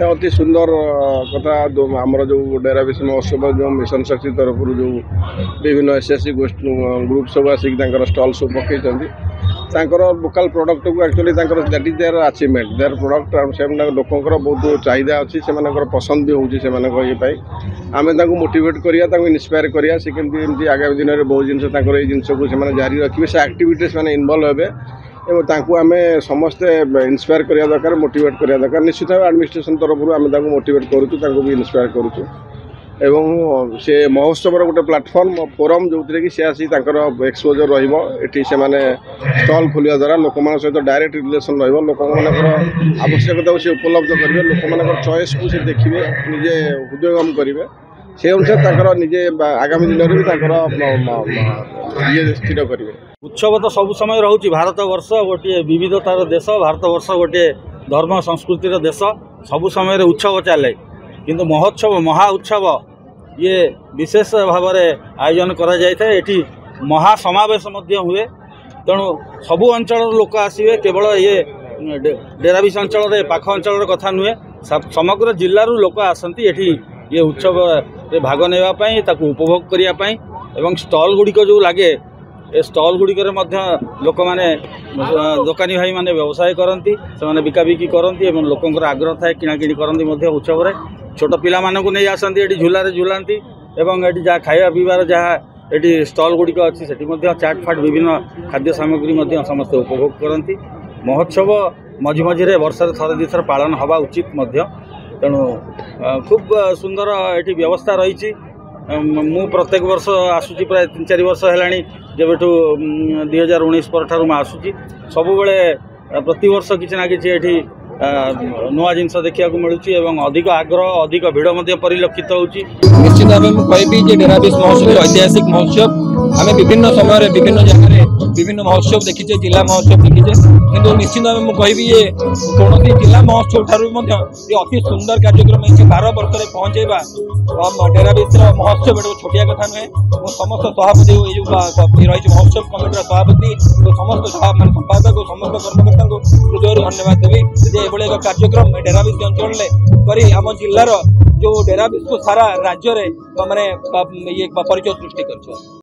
अति सुंदर कथा आमर जो डेराबिस महोत्सव जो मिशन शक्ति तरफ जो विभिन्न एसएससी ग्रुप सब आसिक स्टल सब पकई लोकल प्रोडक्ट को actually that is their achievement their product से लोकंर बहुत चाहिदा अच्छी से पसंद भी होगी ये आम मोटिवेट करिया इन्स्पायर करिया से केमती आगामी दिन में बहुत जिनस को जारी रखिए से एक्टिविटीज मैंने इनवल्व हे आम समस्ते इन्स्पायर करिया दरकार मोटिवेट करिया दरकार निश्चित भाव एडमिनिस्ट्रेशन तरफ आम मोटिवेट करूँ भी इन्स्पायर करूँ एवं से महोत्सव गोटे प्लाटफर्म फोरम जो कि सी आसी एक्सपोजर रही से स्टल खोलिया द्वारा लोक सहित डायरेक्ट रिलेसन रोक आवश्यकता से उपलब्ध करेंगे लोक चॉइस को से देखिए निजे हृदयंगम करेंगे से अनुसार निजे आगामी दिन में ये स्थिर करेंगे। उत्सव तो सब समय रोचे भारत वर्ष गोटे विविधतार देश भारत वर्ष गोटे धर्म संस्कृतिर देश सबु समय उत्सव चले किंतु महोत्सव महा उत्सव ये विशेष भाव में आयोजन करा जाए एटी महासमावेश हुए तेणु सबु अंचल लोक आसवे केवल ये डेराबिस अंचल पाख अंचल कथा नुहे समग्र जिलूर लोक आसती एटी ये उत्सव रे भाग नेवाई ताकू उपभोग करने एवं स्टल गुड़िक जो लगे ए स्टल गुड़िक लोक मैंने दोकानी भाई मैंने व्यवसाय करती से बिकाबिकी करती लोकंर आग्रह थाए किणाकिणी करती उत्सव रे छोट पिला मानू नहीं आसती ये झूलार झूलांती एवं ये जहाँ खाया पीबार जहाँ ये स्टल गुड़िक अच्छी से चाट फाट विभिन्न खाद्य सामग्री समस्त उपभोग करती महोत्सव मझी मझे वर्षार थर दुई थर पालन हवा उचित तेणु खूब सुंदर ये व्यवस्था रही मु प्रत्येक वर्ष आसूची प्राय 3-4 वर्ष है जब 2019 पर ठार आसूची सब प्रति वर्ष किसी ना कि नुआ जिनस देखा मिलूँ अधिक आग्रह अधिक भिड़ परिलक्षित होती निश्चित भाव में कहबी डेराबिस महोत्सव ऐतिहासिक महोत्सव आम विभिन्न समय विभिन्न जगह विभिन्न महोत्सव देखीचे जिला महोत्सव देखीचे किंतु निश्चित भाव में कहबी ये कौन जिला महोत्सव ठार अति सुंदर कार्यक्रम है 12 वर्ष में पहुँचेबा डेराबिस महोत्सव गोटे छोटिया कथा नुहे मो समस्त सभापति रही महोत्सव कमिटर सभापति समस्त संपादक समस्त कर्मकर्ता को हृदय धन्यवाद देवी एक कार्यक्रम डेराबिस अंचल करी आम जिलार जो डेराबिस को सारा राज्य में माने ये परिचय सृष्टि कर।